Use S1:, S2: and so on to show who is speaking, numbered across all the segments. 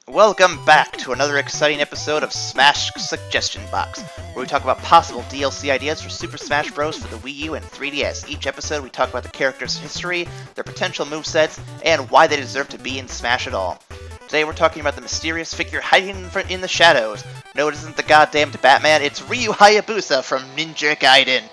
S1: Welcome back to another exciting episode of Smash Suggestion Box, where we talk about possible DLC ideas for Super Smash Bros. For the Wii U and 3DS. Each episode we talk about the characters' history, their potential movesets, and why they deserve to be in Smash at all. Today we're talking about the mysterious figure hiding in the shadows. No, it isn't the goddamn Batman, it's Ryu Hayabusa from Ninja Gaiden.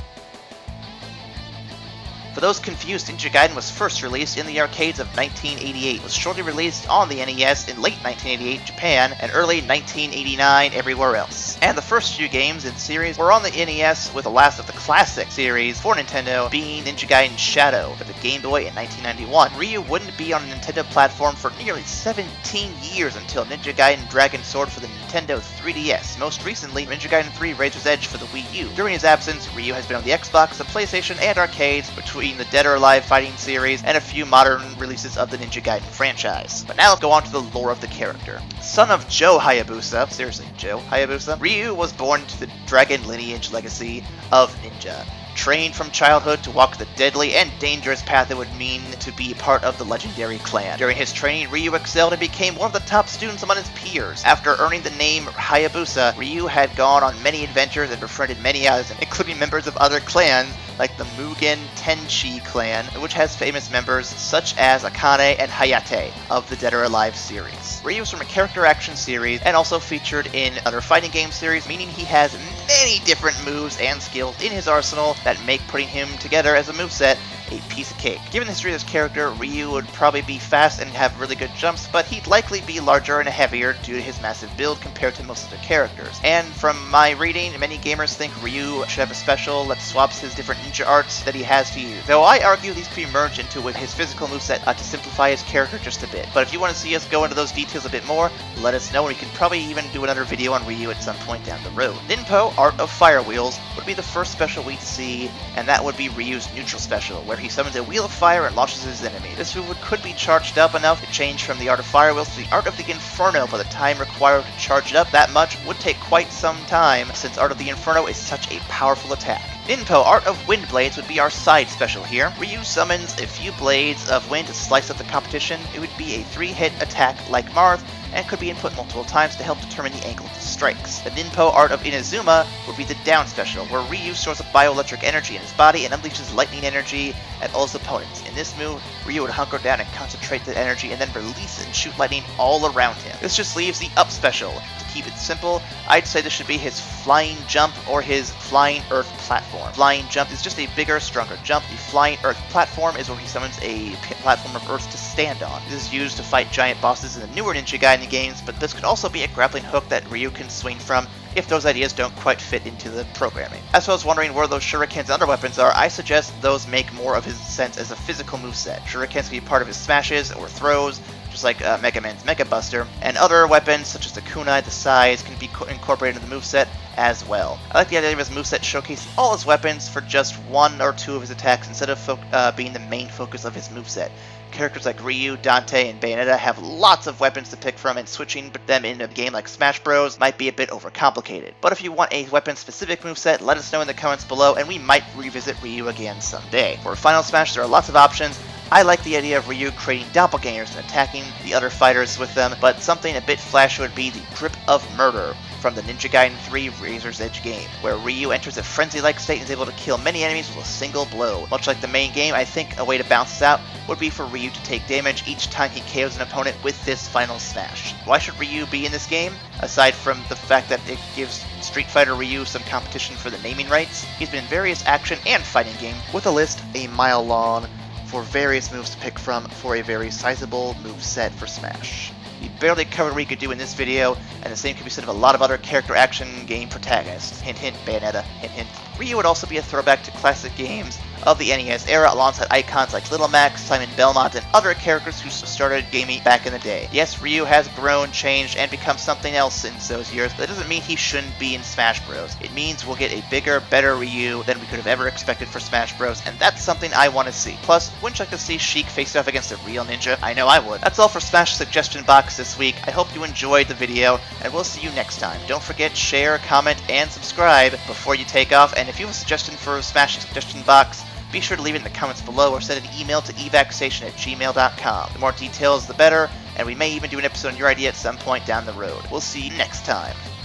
S1: For those confused, Ninja Gaiden was first released in the arcades of 1988, was shortly released on the NES in late 1988 in Japan, and early 1989 everywhere else. And the first few games in the series were on the NES, with the last of the classic series for Nintendo being Ninja Gaiden Shadow for the Game Boy in 1991. Ryu wouldn't be on a Nintendo platform for nearly 17 years until Ninja Gaiden Dragon Sword for the Nintendo 3DS, most recently Ninja Gaiden 3 Razor's Edge for the Wii U. During his absence, Ryu has been on the Xbox, the PlayStation, and arcades, between the Dead or Alive fighting series and a few modern releases of the Ninja Gaiden franchise. But now let's go on to the lore of the character. Son of Joe Hayabusa, seriously, Joe Hayabusa, Ryu was born to the dragon lineage legacy of ninja. Trained from childhood to walk the deadly and dangerous path it would mean to be part of the legendary clan. During his training, Ryu excelled and became one of the top students among his peers. After earning the name Hayabusa, Ryu had gone on many adventures and befriended many others, including members of other clans like the Mugen Tenchi clan, which has famous members such as Ayane and Hayate of the Dead or Alive series. Ryu is from a character action series and also featured in other fighting game series, meaning he has many different moves and skills in his arsenal that make putting him together as a moveset a piece of cake. Given the history of this character, Ryu would probably be fast and have really good jumps, but he'd likely be larger and heavier due to his massive build compared to most of the characters. And from my reading, many gamers think Ryu should have a special that swaps his different ninja arts that he has to use. Though I argue these could be merged into with his physical moveset to simplify his character just a bit. But if you want to see us go into those details a bit more, let us know and we can probably even do another video on Ryu at some point down the road. Ninpo, Art of Fire Wheels, would be the first special we'd see, and that would be Ryu's neutral special, where he summons a wheel of fire and launches his enemy. This move could be charged up enough to change from the Art of Fire Wheels to the Art of the Inferno, but the time required to charge it up that much would take quite some time, since Art of the Inferno is such a powerful attack. Ninpo, Art of Wind Blades, would be our side special here. Ryu summons a few blades of wind to slice up the competition. It would be a 3-hit attack like Marth, and could be input multiple times to help determine the angle of the strikes. The Ninpo Art of Inazuma would be the down special, where Ryu stores up bioelectric energy in his body and unleashes lightning energy at all his opponents. In this move, Ryu would hunker down and concentrate the energy and then release it and shoot lightning all around him. This just leaves the up special. To keep it simple, I'd say this should be his Flying Jump or his Flying Earth Platform. Flying Jump is just a bigger, stronger jump. The Flying Earth Platform is where he summons a platform of Earth to stand on. This is used to fight giant bosses in the newer Ninja Gaiden games, but this could also be a grappling hook that Ryu can swing from if those ideas don't quite fit into the programming. As I was wondering where those shurikens and other weapons are, I suggest those make more of his sense as a physical moveset. Shurikens can be part of his smashes or throws, just like Mega Man's Mega Buster, and other weapons such as the kunai, the sais, can be incorporated into the moveset as well. I like the idea of his moveset showcasing all his weapons for just one or two of his attacks instead of being the main focus of his moveset. Characters like Ryu, Dante, and Bayonetta have lots of weapons to pick from, and switching them in a game like Smash Bros. Might be a bit overcomplicated. But if you want a weapon-specific moveset, let us know in the comments below, and we might revisit Ryu again someday. For Final Smash, there are lots of options. I like the idea of Ryu creating doppelgangers and attacking the other fighters with them, but something a bit flashy would be the Grip of Murder from the Ninja Gaiden 3 Razor's Edge game, where Ryu enters a frenzy-like state and is able to kill many enemies with a single blow. Much like the main game, I think a way to balance this out would be for Ryu to take damage each time he KOs an opponent with this final smash. Why should Ryu be in this game? Aside from the fact that it gives Street Fighter Ryu some competition for the naming rights, he's been in various action and fighting games, with a list a mile long for various moves to pick from for a very sizable move set for Smash. We barely covered what he could do in this video, and the same could be said of a lot of other character action game protagonists. Hint hint, Bayonetta, hint hint. Ryu would also be a throwback to classic games of the NES era alongside icons like Little Max, Simon Belmont, and other characters who started gaming back in the day. Yes, Ryu has grown, changed, and become something else in those years, but that doesn't mean he shouldn't be in Smash Bros. It means we'll get a bigger, better Ryu than we could have ever expected for Smash Bros, and that's something I want to see. Plus, wouldn't you like to see Sheik face off against a real ninja? I know I would. That's all for Smash Suggestion Box this week. I hope you enjoyed the video, and we'll see you next time. Don't forget, share, comment, and subscribe before you take off, and if you have a suggestion for a Smash Suggestion Box, be sure to leave it in the comments below or send an email to evacstation@gmail.com. The more details, the better, and we may even do an episode on your idea at some point down the road. We'll see you next time.